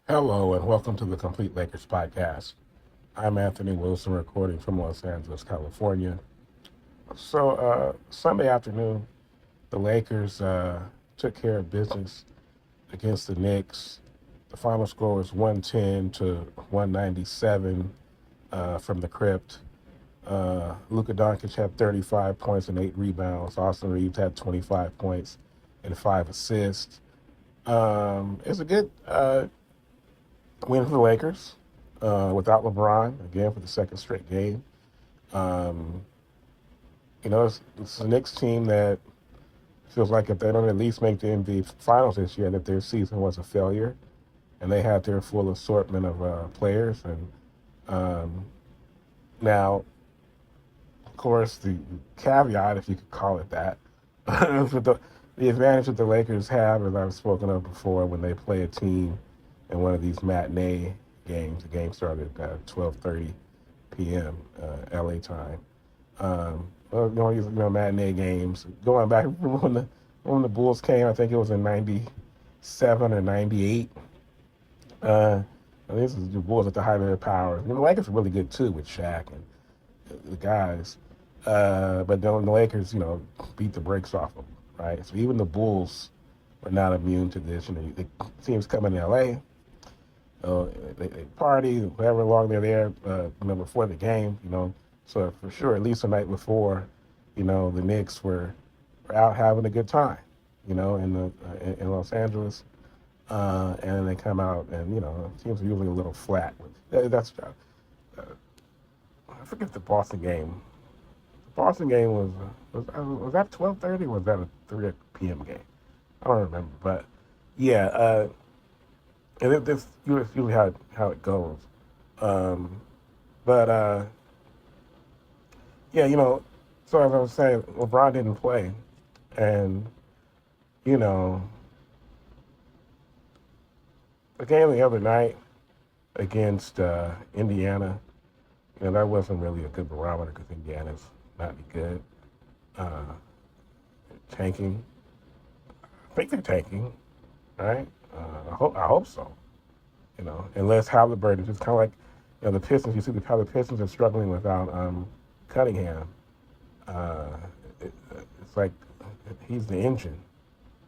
Hello and welcome to the Complete Lakers podcast. I'm Anthony Wilson, recording from Los Angeles, California. Sunday afternoon, the Lakers took care of business against the Knicks. The final score was 110 to 197 from the crypt. Luka Doncic had 35 points and 8 rebounds. Austin Reeves had 25 points and 5 assists. It's a good win for the Lakers without LeBron again for the second straight game. Um, it's a Knicks team that feels like if they don't at least make the NBA Finals this year, that their season was a failure, and they had their full assortment of players. And um, now, of course, the caveat, if you could call it that, the advantage that the Lakers have, as I've spoken of before, when they play a team in one of these matinee games. The game started at 12:30 p.m. LA time. These matinee games. Going back when the Bulls came, I think it was in '97 or '98. This is the Bulls at the height of their powers. The Lakers are really good too with Shaq and the guys. But then the Lakers, beat the brakes off them, right? So even the Bulls are not immune to this. The teams coming to LA. They party, however long they're there, before the game, So for sure, at least the night before, the Knicks were out having a good time, in Los Angeles, and then they come out and teams are usually a little flat. I forget the Boston game. The Boston game was that 12:30 or was that a 3 p.m. game? I don't remember, but yeah. And that's usually how it goes. Um, but yeah, so as I was saying, LeBron didn't play. And, you know, the game the other night against Indiana, that wasn't really a good barometer because Indiana's not any good. Uh, tanking. I think they're tanking, right? I hope so. Unless Halliburton, just kind of like, the Pistons. You see how the Pistons are struggling without Cunningham. Uh, it's like he's the engine.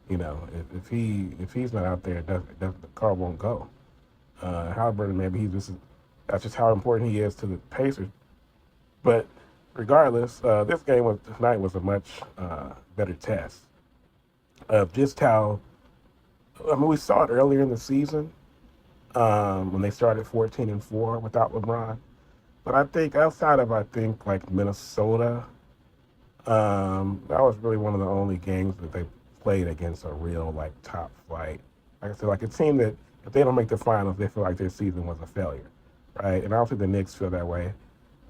If he's not out there, the car won't go. Halliburton, maybe that's just how important he is to the Pacers. But regardless, this game tonight was a much better test of just how. I mean, we saw it earlier in the season when they started 14-4 without LeBron. But I think outside of like Minnesota, that was really one of the only games that they played against a real like top flight. Like I said, like a team that if they don't make the finals, they feel like their season was a failure, right? And obviously the Knicks feel that way.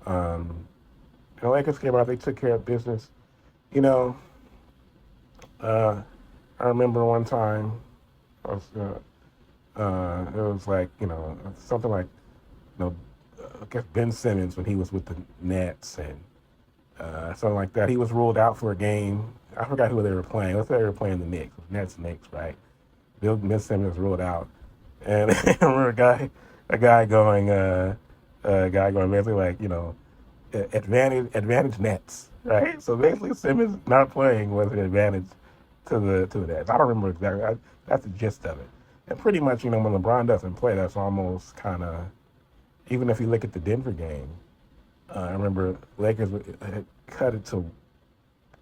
And the Lakers came out, they took care of business. You know, I remember one time I was, it was like something like I guess Ben Simmons when he was with the Nets and something like that. He was ruled out for a game. I forgot who they were playing. Let's say they were playing the Knicks, Knicks, right? Ben Simmons was ruled out, and I remember a guy going basically like advantage Nets, right? So basically Simmons not playing was an advantage to the Nets. I don't remember exactly. That's the gist of it. And pretty much, when LeBron doesn't play, that's almost kind of, even if you look at the Denver game, I remember Lakers had cut it to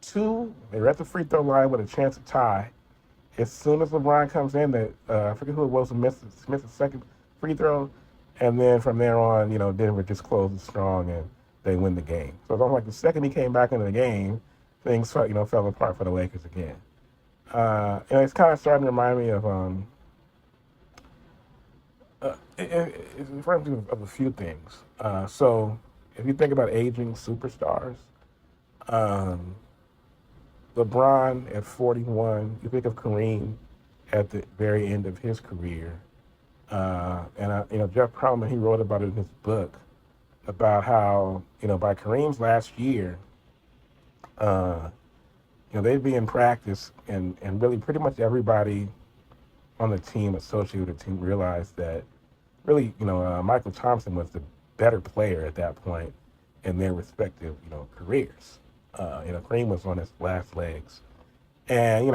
2. They were at the free throw line with a chance to tie. As soon as LeBron comes in, I forget who it was who missed the second free throw. And then from there on, Denver just closed strong and they win the game. So it's almost like the second he came back into the game, things fell apart for the Lakers again. It's kind of starting to remind me of it's referring to of a few things. So if you think about aging superstars, um, LeBron at 41, you think of Kareem at the very end of his career, and Jeff Pearlman, he wrote about it in his book about how by Kareem's last year, they'd be in practice and really pretty much everybody on the team associated with the team realized that really, Michael Thompson was the better player at that point in their respective, careers. Kareem was on his last legs, and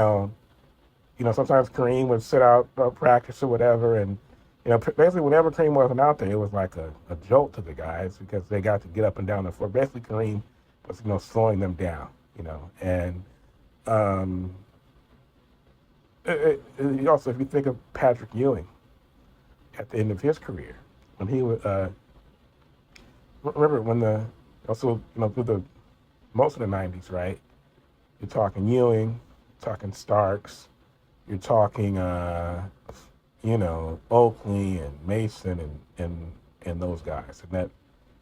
sometimes Kareem would sit out practice or whatever, and basically whenever Kareem wasn't out there, it was like a jolt to the guys because they got to get up and down the floor. Basically, Kareem was slowing them down, and um, also if you think of Patrick Ewing at the end of his career, when he was remember when the also through the most of the '90s, right? You're talking Ewing, talking Starks, you're talking Oakley and Mason and those guys, and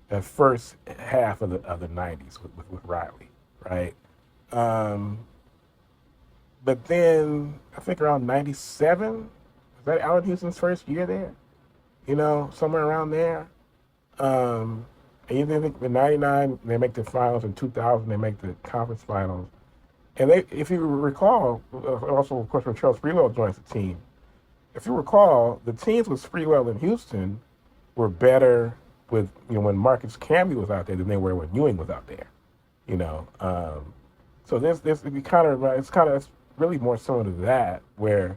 that first half of the '90s with Riley, right? Um, but then I think around '97, was that Allen Houston's first year there? Somewhere around there. And you think in '99 they make the finals, in 2000 they make the conference finals, and they, if you recall, also of course when Charles Sprewell joins the team, if you recall, the teams with Sprewell in Houston were better with when Marcus Camby was out there than they were when Ewing was out there. You know, so this it's really more similar to that where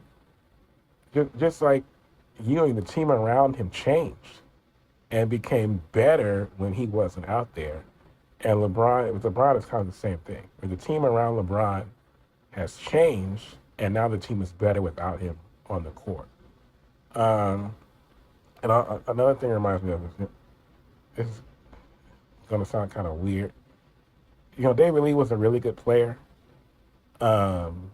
just like Ewing, the team around him changed and became better when he wasn't out there. And LeBron is kind of the same thing. Where the team around LeBron has changed, and now the team is better without him on the court. Um, Another thing reminds me of this. It's going to sound kind of weird. David Lee was a really good player. Um,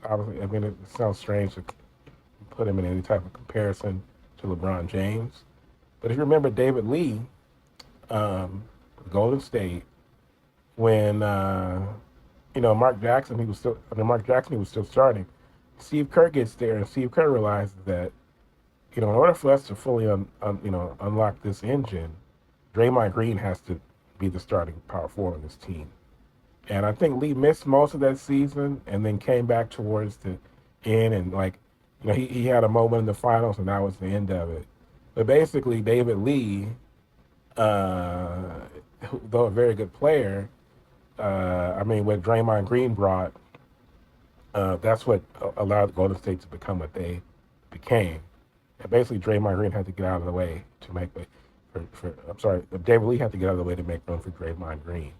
Obviously, I mean, it sounds strange to put him in any type of comparison to LeBron James. But if you remember David Lee, Golden State, when Mark Jackson he was still starting. Steve Kerr gets there, and Steve Kerr realizes that in order for us to fully unlock this engine, Draymond Green has to be the starting power forward on this team. And I think Lee missed most of that season, and then came back towards the end, and he had a moment in the finals, and that was the end of it. But basically, David Lee, though a very good player, what Draymond Green brought, that's what allowed Golden State to become what they became. And basically, Draymond Green had to get out of the way to make way David Lee had to get out of the way to make room for Draymond Green.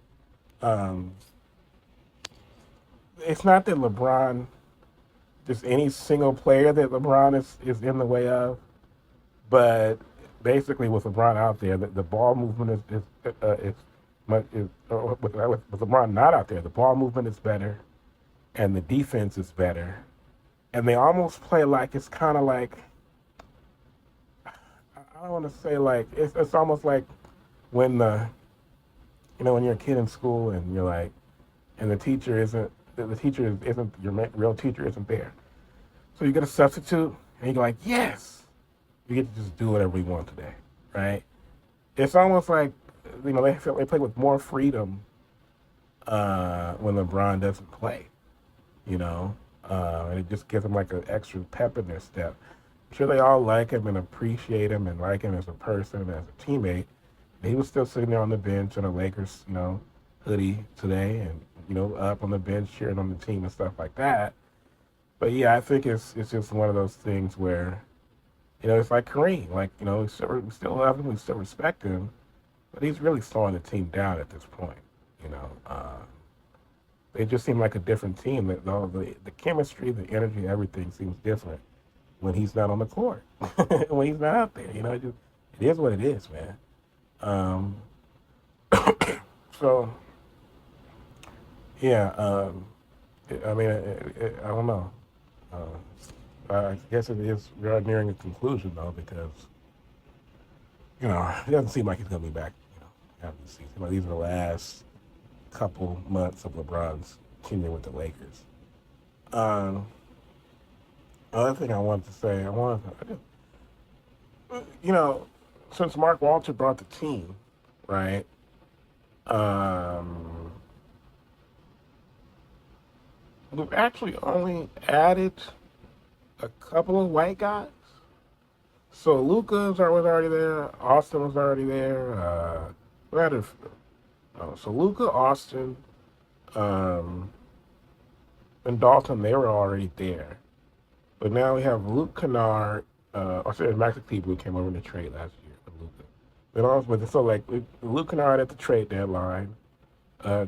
Um, it's not that LeBron, just any single player that LeBron is in the way of, but basically with LeBron out there, the ball movement with LeBron not out there, the ball movement is better, and the defense is better, and they almost play like it's kind of like, I don't want to say like it's almost like when when you're a kid in school and you're like, and the teacher isn't your real teacher isn't there, so you get a substitute and you're like, yes, you get to just do whatever we want today, right? It's almost like they play with more freedom when LeBron doesn't play, and it just gives them like an extra pep in their step. I'm sure they all like him and appreciate him and like him as a person and as a teammate. And he was still sitting there on the bench in a Lakers, hoodie today, and up on the bench cheering on the team and stuff like that. But yeah, I think it's just one of those things where, it's like Kareem, we still love him, we still respect him, but he's really slowing the team down at this point. They just seem like a different team. The chemistry, the energy, everything seems different when he's not on the court, when he's not out there. It is what it is, man. Um, so, yeah, I don't know. I guess we are nearing a conclusion, though, because, it doesn't seem like he's going to be back, after the season. These are the last couple months of LeBron's tenure with the Lakers. Another thing I wanted to say, since Mark Walter brought the team, right, we've actually only added a couple of white guys. So Luca was already there. Austin was already there. What had so Luca, Austin, um, and Dalton, they were already there. But now we have Luke Kennard. I said Max Kleber who came over in the trade last year with Luca. But also, so like Luke Kennard at the trade deadline.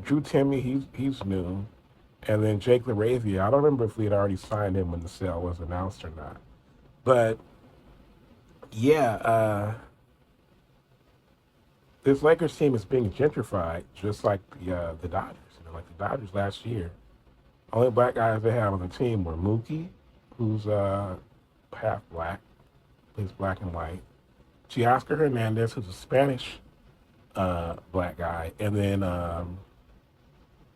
Drew Timmy, he's new. And then Jake LaRavia, I don't remember if we had already signed him when the sale was announced or not. But yeah, this Lakers team is being gentrified, just like the Dodgers. Like the Dodgers last year, only black guys they have on the team were Mookie, who's half black, plays black and white. Teoscar Hernandez, who's a Spanish black guy, and then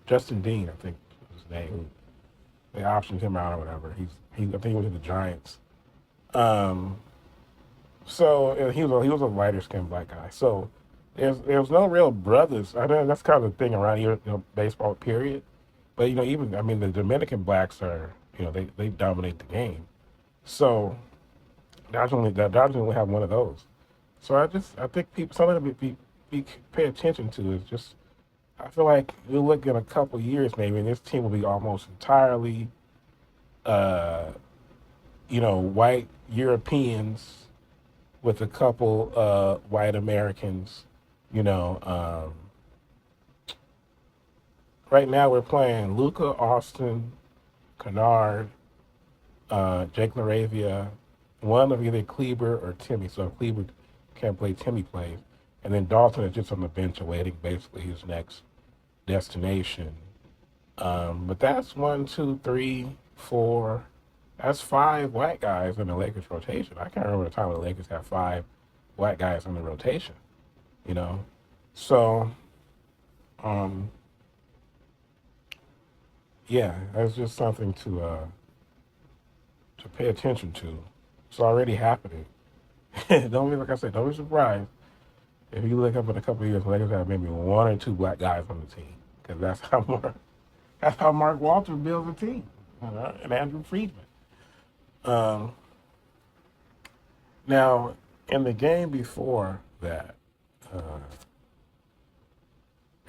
Justin Dean, I think was his name. They optioned him out or whatever. I think he went to the Giants. Um, so he was a lighter skinned black guy. So there's no real brothers. I know that's kind of the thing around here, baseball period. But even the Dominican blacks are they dominate the game. So Dodgers only have one of those. So I think people something to be pay attention to is just I feel like we'll look in a couple years maybe, and this team will be almost entirely, white Europeans with a couple white Americans. You know, right now we're playing Luca, Austin, Kennard, Jake LaRavia, one of either Kleber or Timmy. So if Kleber can't play, Timmy plays. And then Dalton is just on the bench awaiting basically his next destination. But that's 1, 2, 3, 4. That's 5 white guys in the Lakers rotation. I can't remember the time when the Lakers had 5 white guys in the rotation. So, yeah, that's just something to pay attention to. It's already happening. Don't be like I said. Don't be surprised if you look up in a couple of years, the Lakers have maybe 1 or 2 black guys on the team because that's how Mark Walter builds a team, and Andrew Friedman. Now, in the game before that, we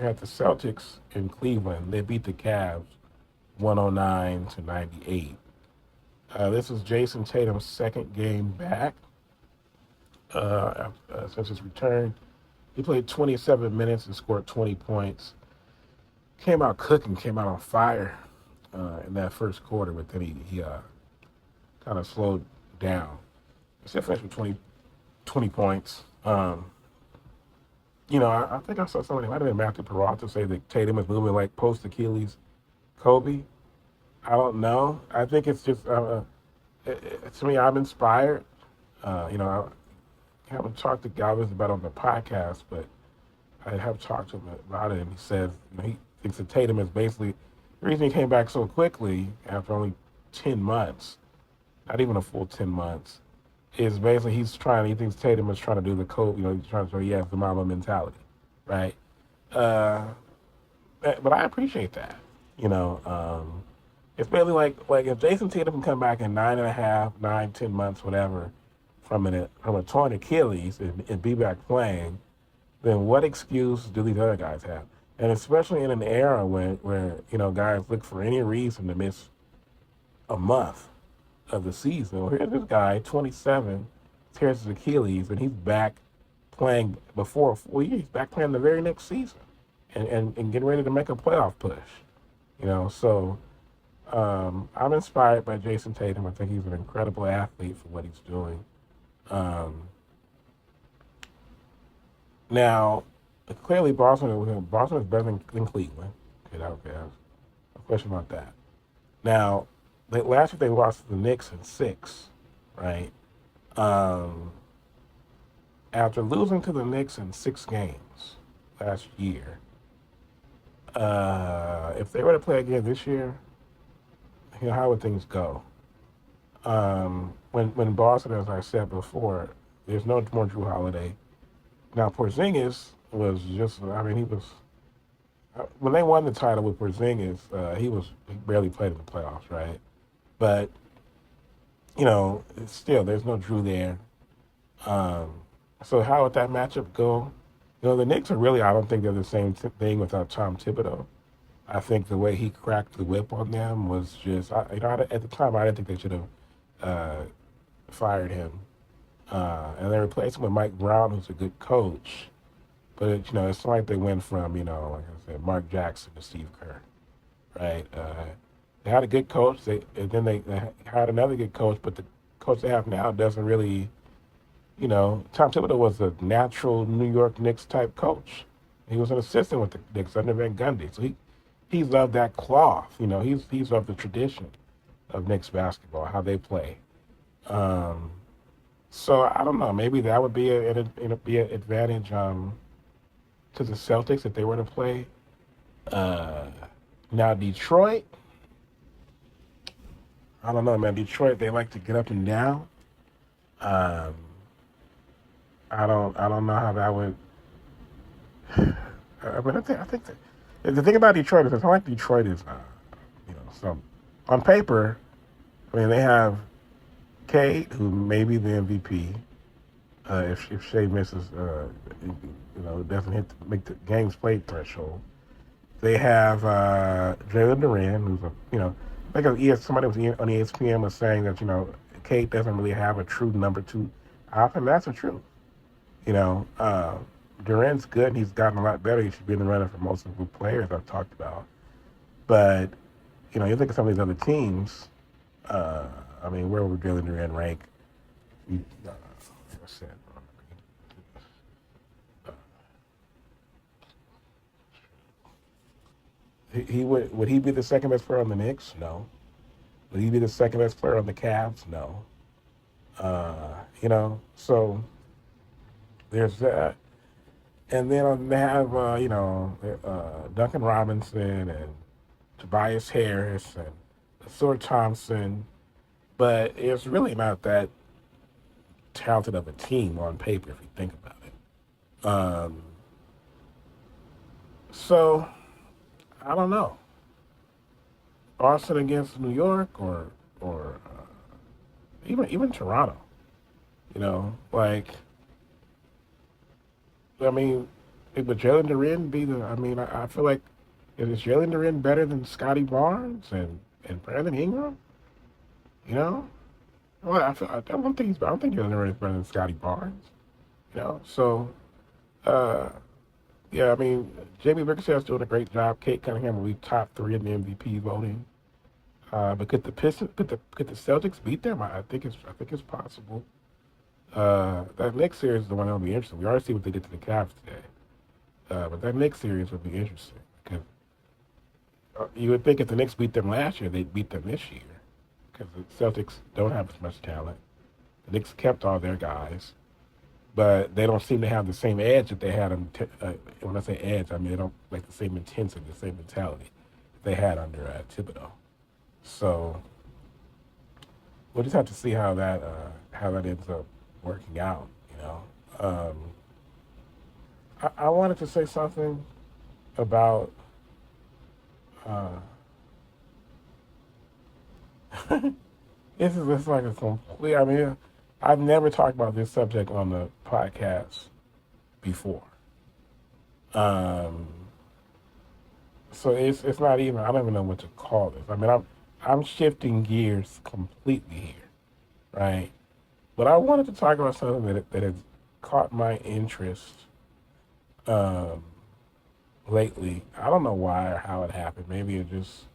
had the Celtics in Cleveland. They beat the Cavs 109-98. This was Jason Tatum's second game back since his return. He played 27 minutes and scored 20 points. Came out cooking, came out on fire in that first quarter, but then he kind of slowed down. He still finished with 20 points. I think I saw somebody, it might have been Matthew Peralta, say that Tatum is moving like post-Achilles Kobe. I don't know. I think it's just, to me, I'm inspired. I haven't talked to Galvez about it on the podcast, but I have talked to him about it, and he says he thinks that Tatum is basically, the reason he came back so quickly after only 10 months, not even a full 10 months, is basically he thinks Tatum is trying to do the Kobe, he's trying to show he has the Mamba mentality, right? But I appreciate that, It's basically like if Jason Tatum can come back in 9.5, 10 months, whatever, from a torn Achilles and be back playing, then what excuse do these other guys have? And especially in an era where guys look for any reason to miss a month of the season. Well, here's this guy, 27, tears his Achilles, and he's back playing before a full year. He's back playing the very next season and getting ready to make a playoff push. So I'm inspired by Jason Tatum. I think he's an incredible athlete for what he's doing. Now, clearly Boston is better than Cleveland. Okay, no question about that. Now, last year they lost to the Knicks in 6, right? After losing to the Knicks in 6 games last year, if they were to play again this year, how would things go? When Boston, as I said before, there's no more Drew Holiday. Now, Porzingis was just, he was, when they won the title with Porzingis, he barely played in the playoffs, right? But, still, there's no Drew there. Um, so how would that matchup go? The Knicks are really, I don't think they're the same thing without Tom Thibodeau. I think the way he cracked the whip on them was just, at the time, I didn't think they should have uh, fired him. And they replaced him with Mike Brown, who's a good coach. But, it's not like they went from, like I said, Mark Jackson to Steve Kerr, right? They had a good coach, and then they had another good coach, but the coach they have now doesn't really, Tom Thibodeau was a natural New York Knicks type coach. He was an assistant with the Knicks under Van Gundy, so he's of that cloth. He's of the tradition of Knicks basketball, how they play. Um, so I don't know. Maybe that would be be an advantage to the Celtics if they were to play. Uh, Now Detroit, I don't know, man. Detroit, they like to get up and down. Um, I don't know how that would. I think that the thing about Detroit is it's not like Detroit is, so on paper, I mean they have Kate, who may be the MVP. If Shea misses, doesn't make the games played threshold. They have Jalen Duran, who's like somebody was on ESPN was saying that Kate doesn't really have a true number two option. That's the truth. You know, uh, Durant's good. And he's gotten a lot better. He should be in the running for most of the players I've talked about. But you look at some of these other teams. Uh, I mean, where would Jalen Duran rank? What's that? He would he be the second best player on the Knicks? No. Would he be the second best player on the Cavs? No. So there's that. And then they have, Duncan Robinson and Tobias Harris and Thor Thompson, but it's really not that talented of a team on paper if you think about it. So I don't know. Boston against New York or even Toronto. Like I mean, would Jalen Duren be the? I mean, I feel like is Jalen Duren better than Scotty Barnes and Brandon Ingram? You know, well, I don't think Jalen Duren is better than Scotty Barnes. So uh, yeah, I mean, Jamie Bickerstaff's doing a great job. Kate Cunningham will be top three in the MVP voting. But could the Celtics beat them? I think it's possible. That next series is the one that'll be interesting. We already see what they did to the Cavs today. But that next series would be interesting because you would think if the Knicks beat them last year, they'd beat them this year because the Celtics don't have as much talent. The Knicks kept all their guys, but they don't seem to have the same edge that they had. When I say edge, I mean they don't like the same intensity, the same mentality that they had under Thibodeau. So we'll just have to see how that ends up working out. Um, I wanted to say something about. Uh, this is just like a complete. I mean, I've never talked about this subject on the podcast before. Um, so it's not even. I don't even know what to call this. I mean, I'm shifting gears completely here, right? But I wanted to talk about something that has caught my interest um, lately. I don't know why or how it happened. Maybe it just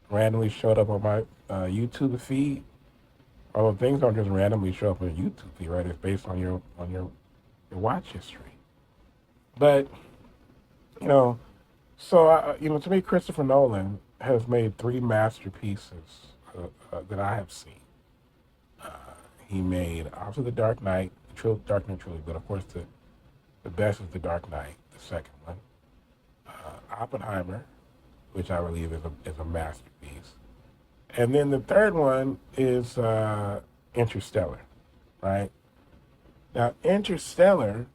randomly showed up on my YouTube feed. Although things don't just randomly show up on your YouTube feed, right? It's based on your watch history. But you know, to me, Christopher Nolan has made three masterpieces that I have seen. Uh, he made After the Dark Knight, Dark Knight trilogy, but of course the best is the Dark Knight, the second one. Oppenheimer, which I believe is a masterpiece. And then the third one is Interstellar, right? Now, Interstellar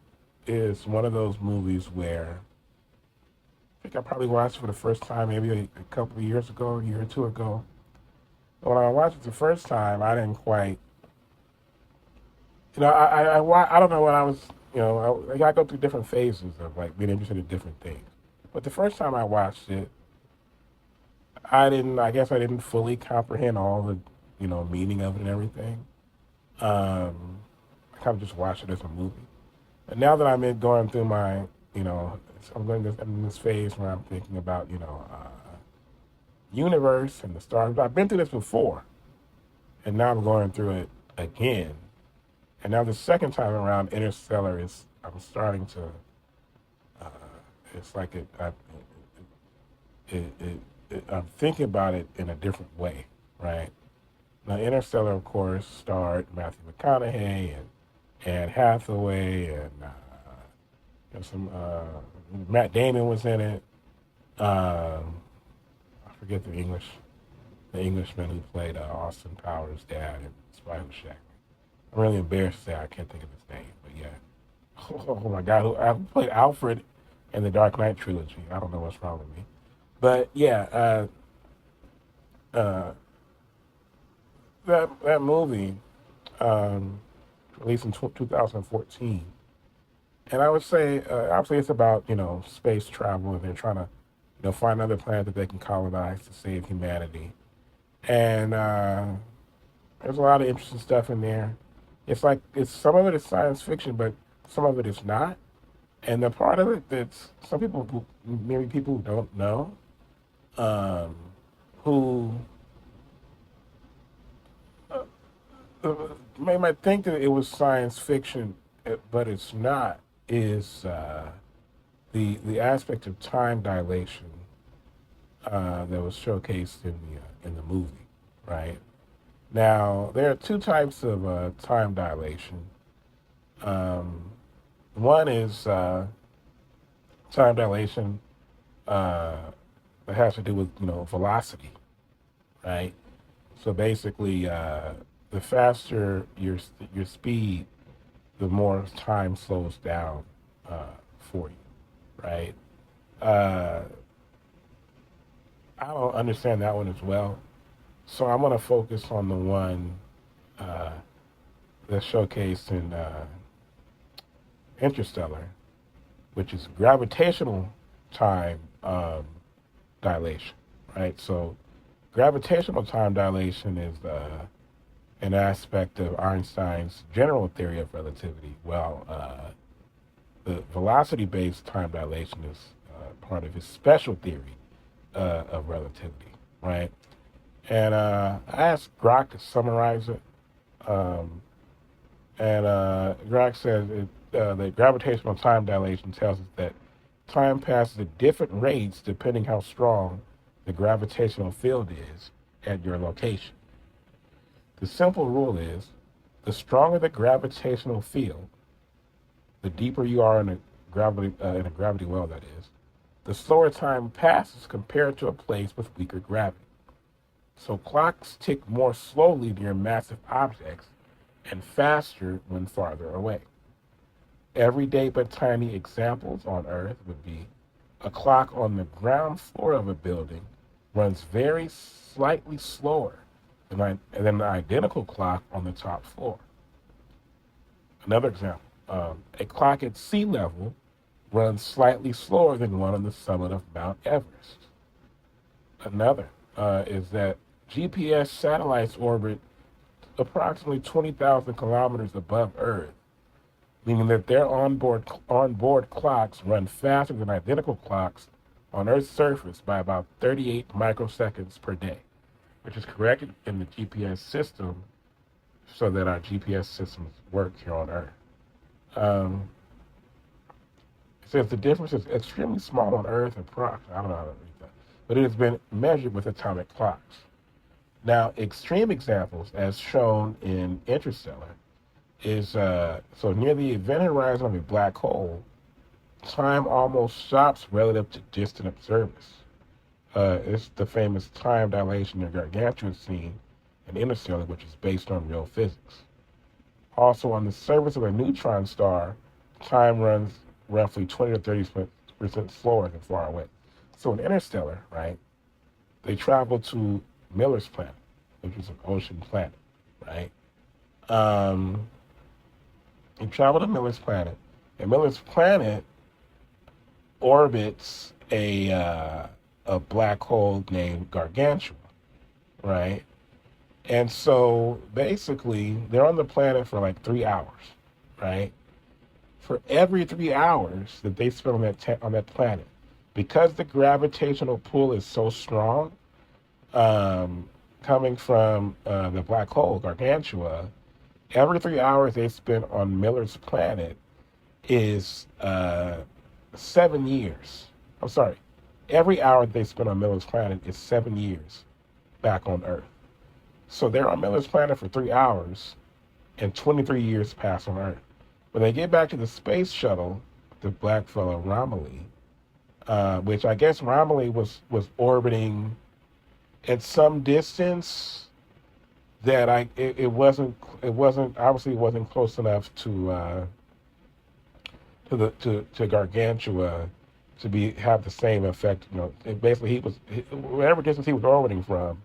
is one of those movies where I think I probably watched it for the first time maybe a couple of years ago, a year or two ago. But when I watched it the first time, I didn't quite I don't know when I was, I go through different phases of like being interested in different things. But the first time I watched it, I guess I didn't fully comprehend all the, meaning of it and everything. Um, I kind of just watched it as a movie. And now that going through my, you know, in this phase where I'm thinking about, universe and the stars. I've been through this before, and now I'm going through it again. And now the second time around, Interstellar is I'm starting to. Uh, it's like I'm thinking about it in a different way, right? Now, Interstellar, of course, starred Matthew McConaughey and Anne Hathaway and some Matt Damon was in it. I forget the Englishman who played Austin Powers' dad in Spy Who Shagged Me. I'm really embarrassed to say I can't think of his name, but yeah. Oh my God, who I played Alfred in the Dark Knight trilogy. I don't know what's wrong with me, but yeah, uh, that movie um, released in 2014, and I would say obviously it's about space travel and they're trying to find another planet that they can colonize to save humanity, and there's a lot of interesting stuff in there. It's some of it is science fiction, but some of it is not. And the part of it that's some people maybe people who don't know, um, who uh, might think that it was science fiction, but it's not. Is the aspect of time dilation that was showcased in the movie, right? Now there are two types of time dilation. Um, One is time dilation uh, that has to do with velocity, right? So basically, the faster your speed, the more time slows down for you, right? Uh, I don't understand that one as well, so I'm gonna focus on the one uh, that's showcased in Interstellar, which is gravitational time dilation, right? So, gravitational time dilation is an aspect of Einstein's general theory of relativity. Well, the velocity-based time dilation is part of his special theory of relativity, right? And I asked Grok to summarize it, um, and Grok says that gravitational time dilation tells us that time passes at different rates depending how strong the gravitational field is at your location. The simple rule is the stronger the gravitational field, the deeper you are in a gravity well, that is, the slower time passes compared to a place with weaker gravity. So clocks tick more slowly near massive objects and faster when farther away. Everyday but tiny examples on Earth would be a clock on the ground floor of a building runs very slightly slower than an identical clock on the top floor. Another example, a clock at sea level runs slightly slower than one on the summit of Mount Everest. Another is that GPS satellites orbit approximately 20,000 kilometers above Earth, meaning that their onboard clocks run faster than identical clocks on Earth's surface by about 38 microseconds per day, which is corrected in the GPS system so that our GPS systems work here on Earth. Um, it says the difference is extremely small on Earth and I don't know how to read that, but it has been measured with atomic clocks. Now, extreme examples, as shown in Interstellar, is so near the event horizon of a black hole, time almost stops relative to distant observers. It's the famous time dilation or gargantuan scene in Interstellar, which is based on real physics. Also, on the surface of a neutron star, time runs roughly 20 to 30% slower than far away. So in Interstellar, right, they travel to Miller's planet, which is an ocean planet, right? Um, He traveled to Miller's planet, and Miller's planet orbits a black hole named Gargantua, right? And so basically, they're on the planet for like 3 hours, right? For every 3 hours that they spend on on that planet, because the gravitational pull is so strong, coming from the black hole Gargantua, every 3 hours they spend on Miller's planet is 7 years. I'm sorry. Every hour they spend on Miller's planet is 7 years back on Earth. So they're on Miller's planet for 3 hours, and 23 years pass on Earth. When they get back to the space shuttle, the black fellow Romilly, which I guess Romilly was orbiting at some distance that it wasn't obviously it wasn't close enough to Gargantua to have the same effect. Basically whatever distance he was orbiting from,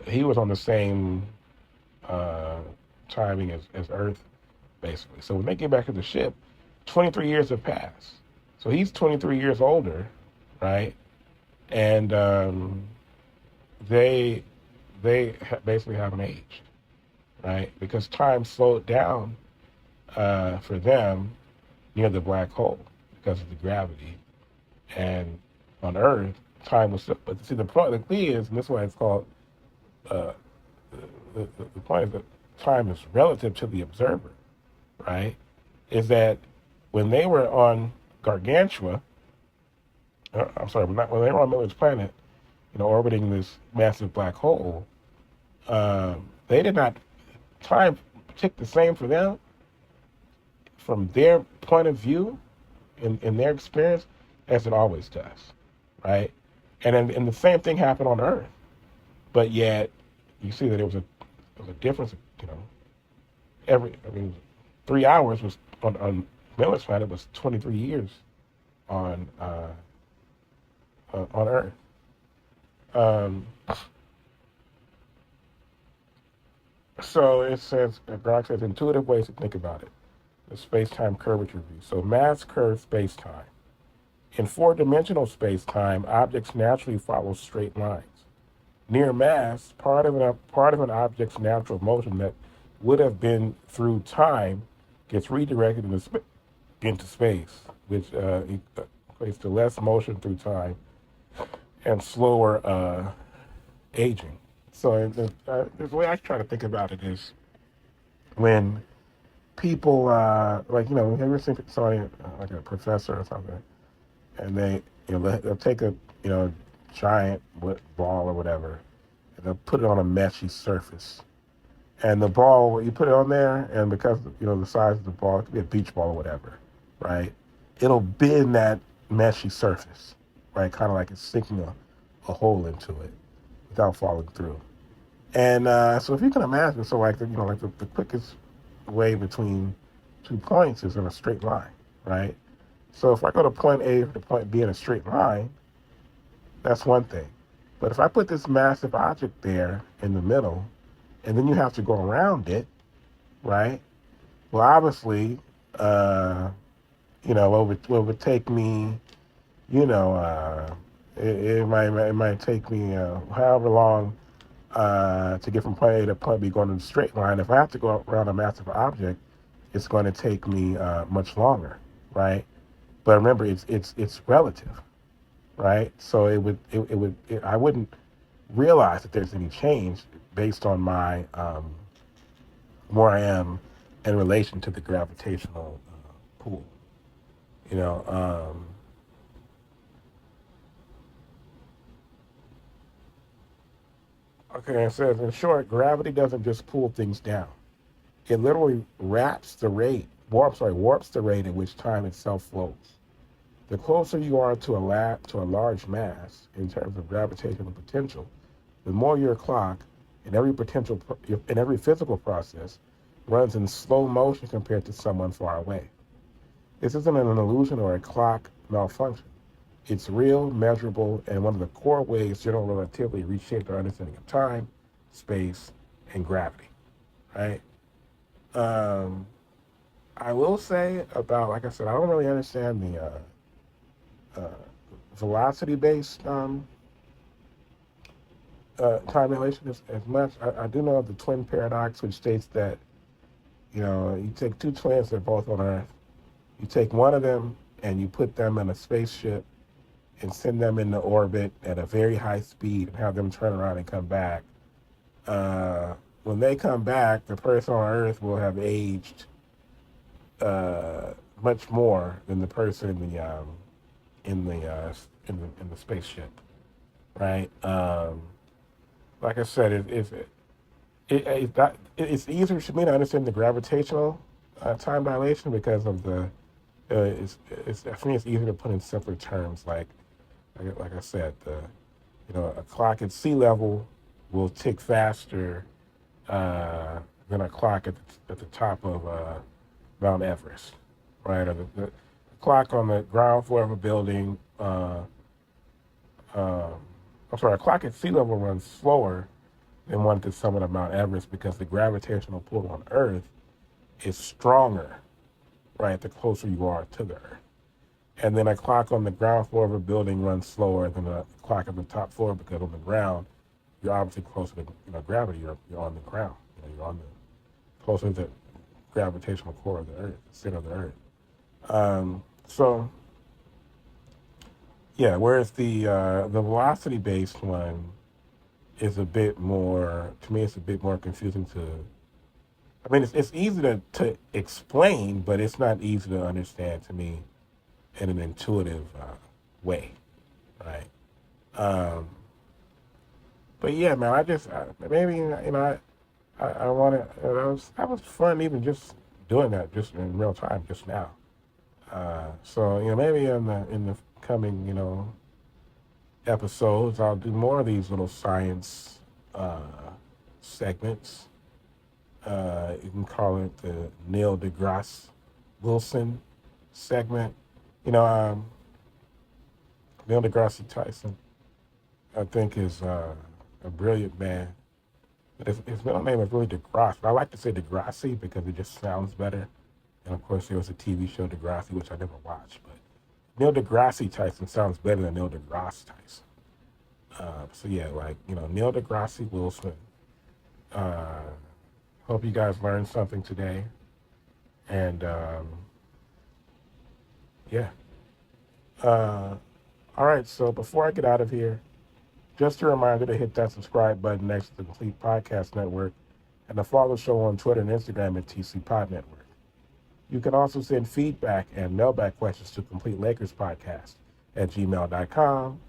he was on the same uh, timing as Earth, basically. So when they get back to the ship, 23 years have passed. So he's 23 years older, right? And they basically haven't aged, right? Because time slowed down for them near the black hole because of the gravity. And on Earth, time was still. But see, the key is, and this is why it's called, uh, the point is that time is relative to the observer, right? Is that when they were on Gargantua, I'm sorry, when they were on Miller's planet, orbiting this massive black hole, they did not, time ticked the same for them from their point of view in their experience as it always does, right? And the same thing happened on Earth, but yet you see that there was a difference. I mean, 3 hours was on Miller's planet was 23 years on Earth. Um, so it says, Brock says, intuitive ways to think about it. The space-time curvature view. So mass curves space-time. In four-dimensional space-time, objects naturally follow straight lines. Near mass, part of an object's natural motion that would have been through time gets redirected into space, which equates to less motion through time and slower aging. So the way I try to think about it is when people, have you ever seen somebody, like a professor or something, and they'll take a, giant ball or whatever, and they'll put it on a meshy surface. And the ball, you put it on there, and because, the size of the ball, it could be a beach ball or whatever, right? It'll bend that meshy surface, right? Kind of like it's sinking a hole into it without falling through. And so if you can imagine, so like the quickest way between 2 points is in a straight line, right? So if I go to point A to point B in a straight line, that's one thing. But if I put this massive object there in the middle, and then you have to go around it, right? Well, obviously, what would take me, it might take me however long to get from point A to point B going in a straight line. If I have to go around a massive object, it's going to take me much longer, right? But remember, it's relative, right? So I wouldn't realize that there's any change based on my where I am in relation to the gravitational pull. You know, okay, it says, in short, gravity doesn't just pull things down. It literally warps the rate at which time itself flows. The closer you are to a large mass in terms of gravitational potential, the more your clock in every physical process runs in slow motion compared to someone far away. This isn't an illusion or a clock malfunction. It's real, measurable, and one of the core ways general relativity reshaped our understanding of time, space, and gravity. Right? Um, I will say about, like I said, I don't really understand the uh, velocity-based time dilation as much. I do know of the twin paradox, which states that you take two twins, they're both on Earth. You take one of them and you put them in a spaceship and send them into orbit at a very high speed and have them turn around and come back. When they come back, the person on Earth will have aged much more than the person in the spaceship, right? Like I said, it's easier for me to understand the gravitational time dilation because of the I think it's easier to put in simpler terms. Like I said, a clock at sea level will tick faster than a clock at the top of Mount Everest, right? Or the clock on the ground floor of a building. I'm sorry, a clock at sea level runs slower than one at the summit of Mount Everest because the gravitational pull on Earth is stronger, right, the closer you are to the Earth. And then a clock on the ground floor of a building runs slower than a clock on the top floor because on the ground, you're obviously closer to gravity. You're on the ground. You're on the closer to the gravitational core of the Earth, the center of the Earth. So yeah, whereas the velocity based one is a bit more, to me, it's a bit more confusing to. I mean, it's easy to explain, but it's not easy to understand to me in an intuitive way, right? Um, but yeah, man, maybe I want to. That was fun, even just doing that just in real time just now. So maybe in the coming episodes, I'll do more of these little science segments. You can call it the Neil deGrasse Wilson segment. Neil deGrasse Tyson, I think, is a brilliant man. But his middle name is really deGrasse. But I like to say Degrassi because it just sounds better. And of course, there was a TV show, Degrassi, which I never watched. But Neil deGrasse Tyson sounds better than Neil deGrasse Tyson. So yeah, Neil deGrasse Wilson. Hope you guys learned something today. And yeah. All right, so before I get out of here, just a reminder to hit that subscribe button next to the Complete Podcast Network and to follow the show on Twitter and Instagram at TC Pod Network. You can also send feedback and mailback questions to Complete Lakers Podcast at gmail.com.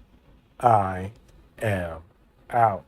I am out.